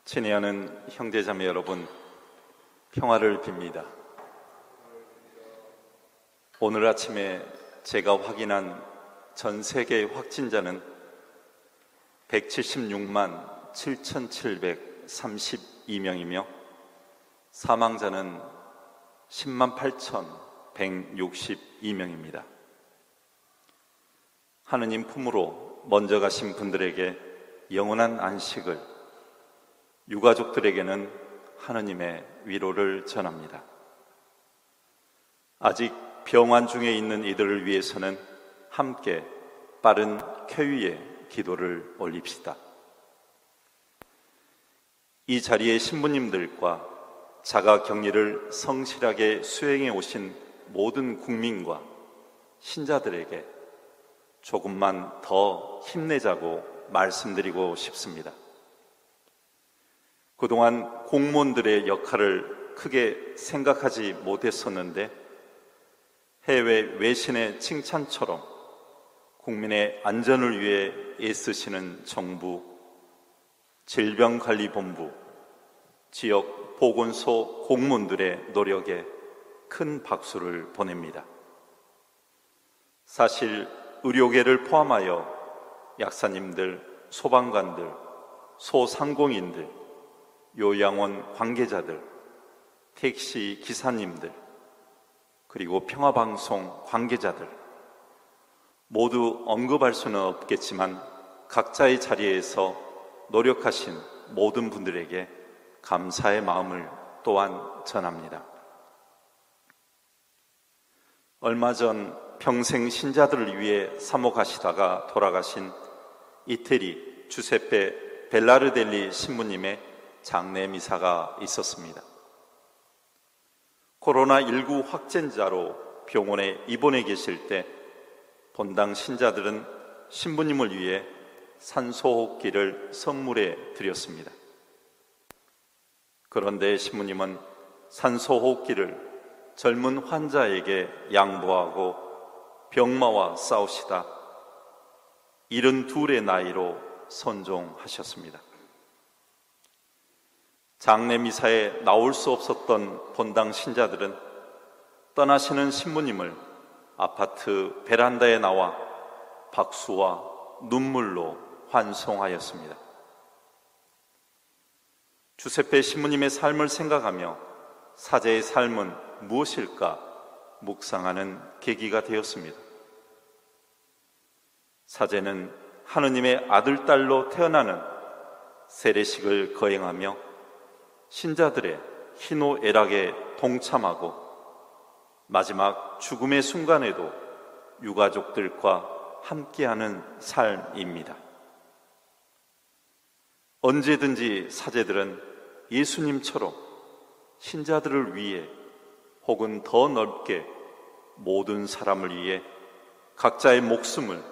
친애하는 형제자매 여러분, 평화를 빕니다. 오늘 아침에 제가 확인한 전 세계 확진자는 176만 7,732명이며 사망자는 10만 8,162명입니다. 하느님 품으로 먼저 가신 분들에게 영원한 안식을, 유가족들에게는 하느님의 위로를 전합니다. 아직 병환 중에 있는 이들을 위해서는 함께 빠른 쾌유의 기도를 올립시다. 이 자리에 신부님들과 자가격리를 성실하게 수행해 오신 모든 국민과 신자들에게 조금만 더 힘내자고 말씀드리고 싶습니다. 그동안 공무원들의 역할을 크게 생각하지 못했었는데 해외 외신의 칭찬처럼 국민의 안전을 위해 애쓰시는 정부, 질병관리본부, 지역 보건소 공무원들의 노력에 큰 박수를 보냅니다. 사실 의료계를 포함하여 약사님들, 소방관들, 소상공인들, 요양원 관계자들, 택시 기사님들, 그리고 평화방송 관계자들 모두 언급할 수는 없겠지만 각자의 자리에서 노력하신 모든 분들에게 감사의 마음을 또한 전합니다. 얼마 전 평생 신자들을 위해 사목하시다가 돌아가신 이태리 주세페 벨라르델리 신부님의 장례 미사가 있었습니다. 코로나19 확진자로 병원에 입원해 계실 때 본당 신자들은 신부님을 위해 산소호흡기를 선물해 드렸습니다. 그런데 신부님은 산소호흡기를 젊은 환자에게 양보하고 병마와 싸우시다 72의 나이로 선종하셨습니다. 장례 미사에 나올 수 없었던 본당 신자들은 떠나시는 신부님을 아파트 베란다에 나와 박수와 눈물로 환송하였습니다. 주세페 신부님의 삶을 생각하며 사제의 삶은 무엇일까 묵상하는 계기가 되었습니다. 사제는 하느님의 아들, 딸로 태어나는 세례식을 거행하며 신자들의 희노애락에 동참하고 마지막 죽음의 순간에도 유가족들과 함께하는 삶입니다. 언제든지 사제들은 예수님처럼 신자들을 위해 혹은 더 넓게 모든 사람을 위해 각자의 목숨을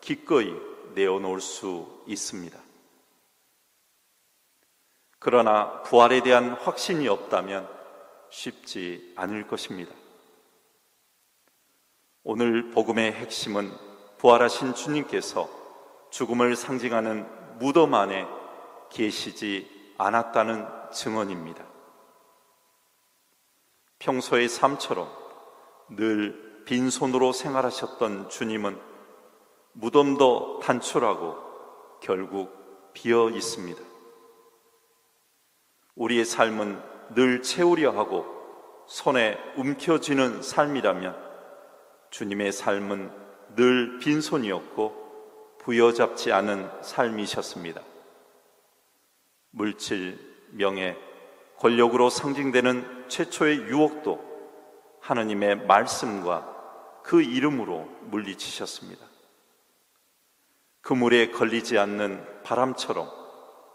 기꺼이 내어놓을 수 있습니다. 그러나 부활에 대한 확신이 없다면 쉽지 않을 것입니다. 오늘 복음의 핵심은 부활하신 주님께서 죽음을 상징하는 무덤 안에 계시지 않았다는 증언입니다. 평소의 삶처럼 늘 빈손으로 생활하셨던 주님은 무덤도 단촐하고 결국 비어 있습니다. 우리의 삶은 늘 채우려 하고 손에 움켜쥐는 삶이라면 주님의 삶은 늘 빈손이었고 부여잡지 않은 삶이셨습니다. 물질, 명예, 권력으로 상징되는 최초의 유혹도 하느님의 말씀과 그 이름으로 물리치셨습니다. 그물에 걸리지 않는 바람처럼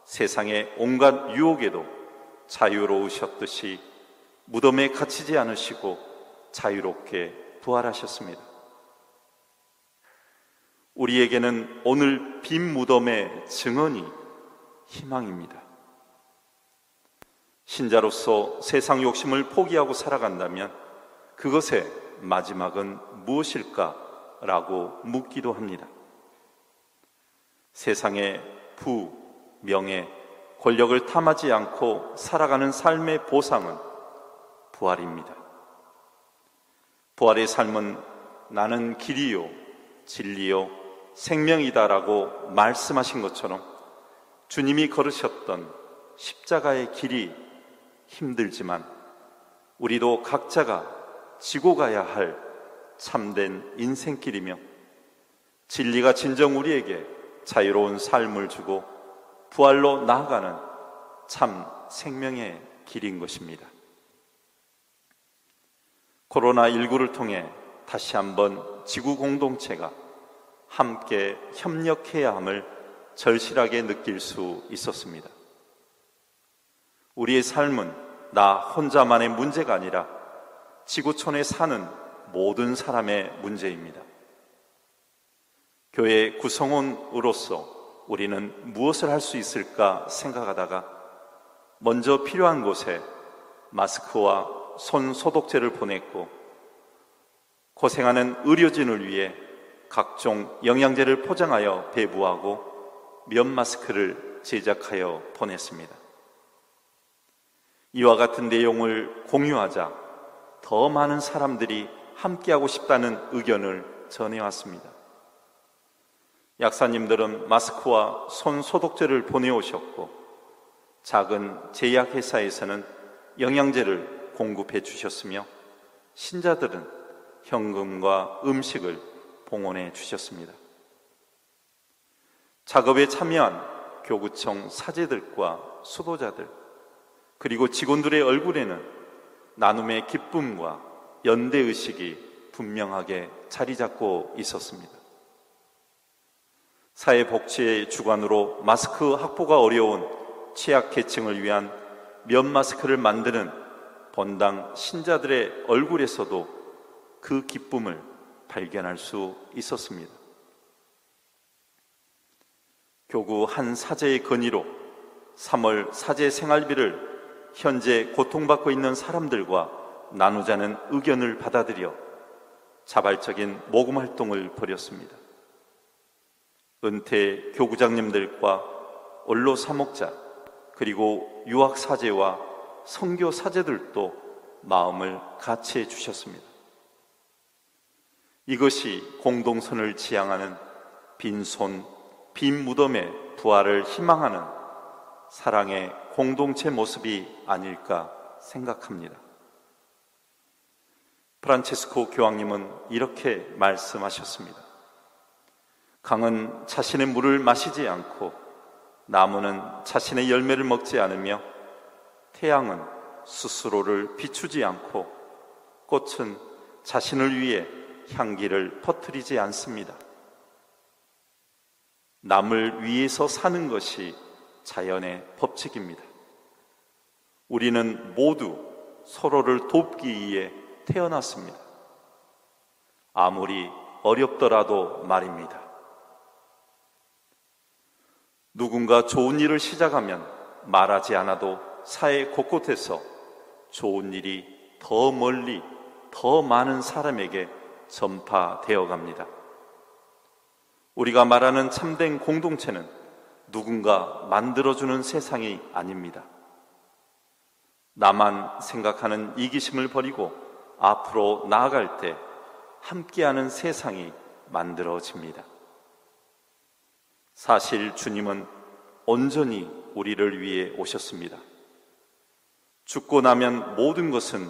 세상의 온갖 유혹에도 자유로우셨듯이 무덤에 갇히지 않으시고 자유롭게 부활하셨습니다. 우리에게는 오늘 빈 무덤의 증언이 희망입니다. 신자로서 세상 욕심을 포기하고 살아간다면 그것의 마지막은 무엇일까라고 묻기도 합니다. 세상의 부, 명예, 권력을 탐하지 않고 살아가는 삶의 보상은 부활입니다. 부활의 삶은 나는 길이요, 진리요, 생명이다라고 말씀하신 것처럼 주님이 걸으셨던 십자가의 길이 힘들지만 우리도 각자가 지고 가야 할 참된 인생길이며 진리가 진정 우리에게 자유로운 삶을 주고 부활로 나아가는 참 생명의 길인 것입니다. 코로나19를 통해 다시 한번 지구 공동체가 함께 협력해야 함을 절실하게 느낄 수 있었습니다. 우리의 삶은 나 혼자만의 문제가 아니라 지구촌에 사는 모든 사람의 문제입니다. 교회 구성원으로서 우리는 무엇을 할 수 있을까 생각하다가 먼저 필요한 곳에 마스크와 손 소독제를 보냈고 고생하는 의료진을 위해 각종 영양제를 포장하여 배부하고 면 마스크를 제작하여 보냈습니다. 이와 같은 내용을 공유하자 더 많은 사람들이 함께하고 싶다는 의견을 전해왔습니다. 약사님들은 마스크와 손 소독제를 보내오셨고 작은 제약회사에서는 영양제를 공급해 주셨으며 신자들은 현금과 음식을 봉헌해 주셨습니다. 작업에 참여한 교구청 사제들과 수도자들 그리고 직원들의 얼굴에는 나눔의 기쁨과 연대의식이 분명하게 자리 잡고 있었습니다. 사회복지의 주관으로 마스크 확보가 어려운 취약계층을 위한 면 마스크를 만드는 본당 신자들의 얼굴에서도 그 기쁨을 발견할 수 있었습니다. 교구 한 사제의 건의로 3월 사제 생활비를 현재 고통받고 있는 사람들과 나누자는 의견을 받아들여 자발적인 모금 활동을 벌였습니다. 은퇴 교구장님들과 원로 사목자 그리고 유학 사제와 선교 사제들도 마음을 같이 해주셨습니다. 이것이 공동선을 지향하는 빈손, 빈 무덤의 부활을 희망하는 사랑의 공동체 모습이 아닐까 생각합니다. 프란체스코 교황님은 이렇게 말씀하셨습니다. 강은 자신의 물을 마시지 않고 나무는 자신의 열매를 먹지 않으며 태양은 스스로를 비추지 않고 꽃은 자신을 위해 향기를 퍼뜨리지 않습니다. 남을 위해서 사는 것이 자연의 법칙입니다. 우리는 모두 서로를 돕기 위해 태어났습니다. 아무리 어렵더라도 말입니다. 누군가 좋은 일을 시작하면 말하지 않아도 사회 곳곳에서 좋은 일이 더 멀리 더 많은 사람에게 전파되어 갑니다. 우리가 말하는 참된 공동체는 누군가 만들어주는 세상이 아닙니다. 나만 생각하는 이기심을 버리고 앞으로 나아갈 때 함께하는 세상이 만들어집니다. 사실 주님은 온전히 우리를 위해 오셨습니다. 죽고 나면 모든 것은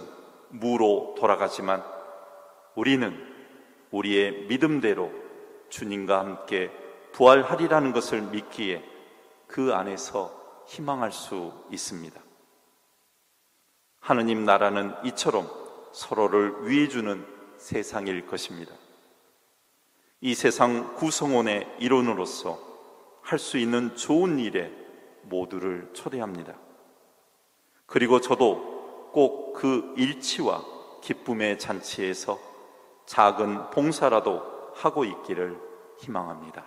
무로 돌아가지만 우리는 우리의 믿음대로 주님과 함께 부활하리라는 것을 믿기에 그 안에서 희망할 수 있습니다. 하느님 나라는 이처럼 서로를 위해주는 세상일 것입니다. 이 세상 구성원의 일원으로서 할 수 있는 좋은 일에 모두를 초대합니다. 그리고 저도 꼭 그 일치와 기쁨의 잔치에서 작은 봉사라도 하고 있기를 희망합니다.